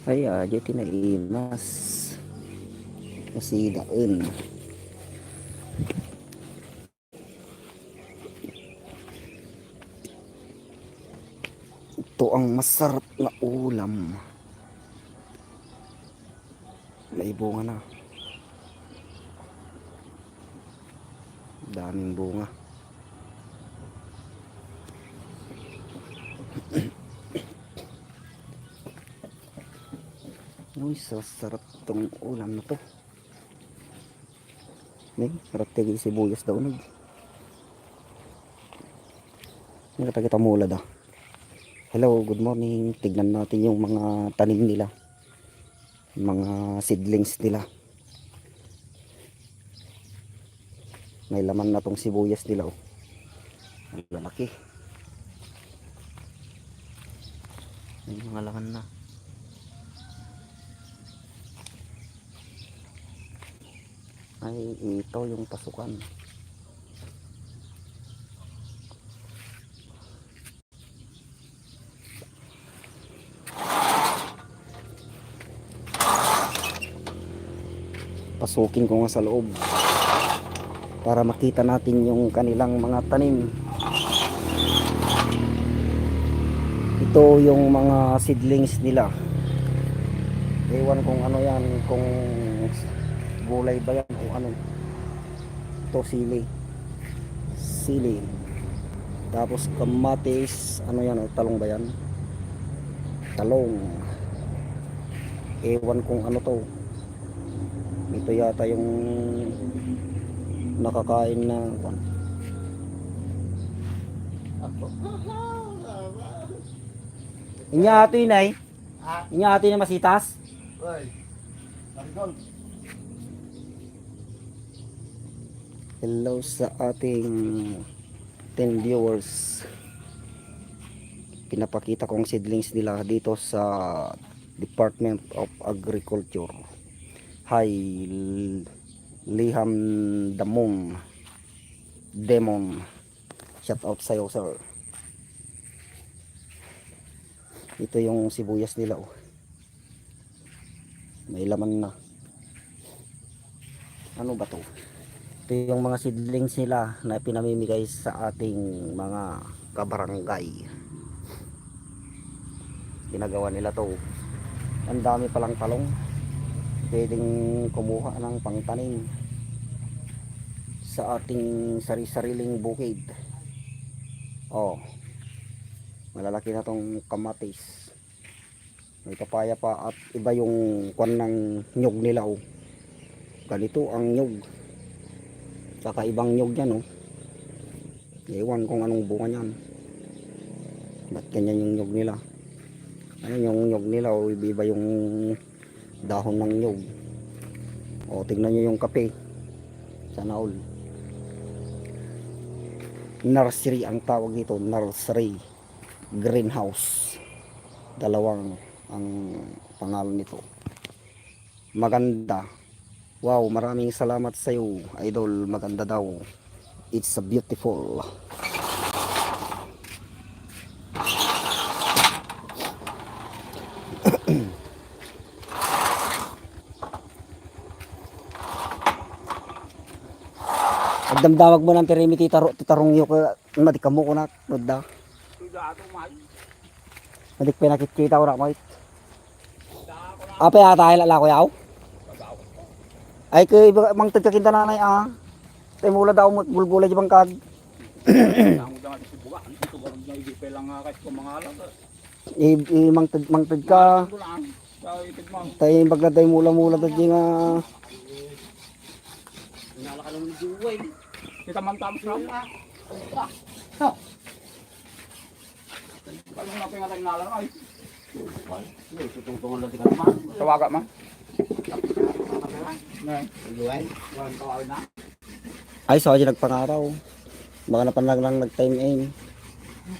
Ay, dito na imas. Kasi daon. Ito ang masarap na ulam. May bunga na. Daming bunga. Uy, sarap tong ulam na to. May karategi sibuyas daw nag. Nakita mula da. Hello, good morning. Tignan natin yung mga tanim nila. Mga seedlings nila. May laman na tong sibuyas nila. Oh. Ang lalaki. May mga laman na. Ay, ito yung pasukan. Pasukin ko nga sa loob para makita natin yung kanilang mga tanim. Ito yung mga seedlings nila. Ewan kung ano yan, kung gulay ba yan o ano. Ito sili, tapos kamatis, ano yan, talong ba yan, talong. Ewan kung ano to. Ito yata yung nakakain na inya ato inay. Inya ato na masitas. Hello sa ating 10 viewers. Pinapakita ko ang seedlings nila dito sa Department of Agriculture. Hi Liham Demon. Shout out sa'yo, sir. Ito yung sibuyas nila. Oh. May laman na. Ano ba to? Ito yung mga seedlings nila na pinamimigay sa ating mga kabarangay. Ginagawa nila to. Ang dami palang talong. Pwedeng kumuha ng pangtanim sa ating sari-sariling bukid. Oh, malalaki na tong kamatis. May papaya pa at iba yung kwan ng nyug nila. Oh. Ganito ang nyug. Kakaibang nyug yan. Oh. Ewan kung anong bunga yan. Ba't ganyan yung nyug nila? Ano yung nyug nila? Oh, iba yung dahon ng nyug. O tignan nyo yung kape. Sana all. Nursery ang tawag dito. Nursery. Greenhouse. Dalawang ang pangalan nito. Maganda. Wow, maraming salamat sa iyo, idol. Maganda daw. It's a beautiful. Agdamdamag mo ng perimiti titarong yung madik ka mo ko na nodda. Madik pinakikita ko na mo. Apa yata ay lala ko yaw? Ay kay mang tagkakinta nanay ah. Tay mula daw mo gulgulay di bangkag. Mang tagka. Tay bagla mula dadji nga. Nalakalong ni Juway. Kita mantap sama. Kalau ngapain ngatain nalar ay. Tutungtungan lang tingnan ma. Tawaga ma. Juway. Wan tawag na. Ay so aja nagpangaraw. Baka napanlag lang nag-time aim.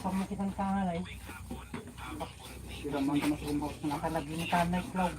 Kamo kitang kanal ay. Kita man mas rumos na kalagi ni kanay cloud.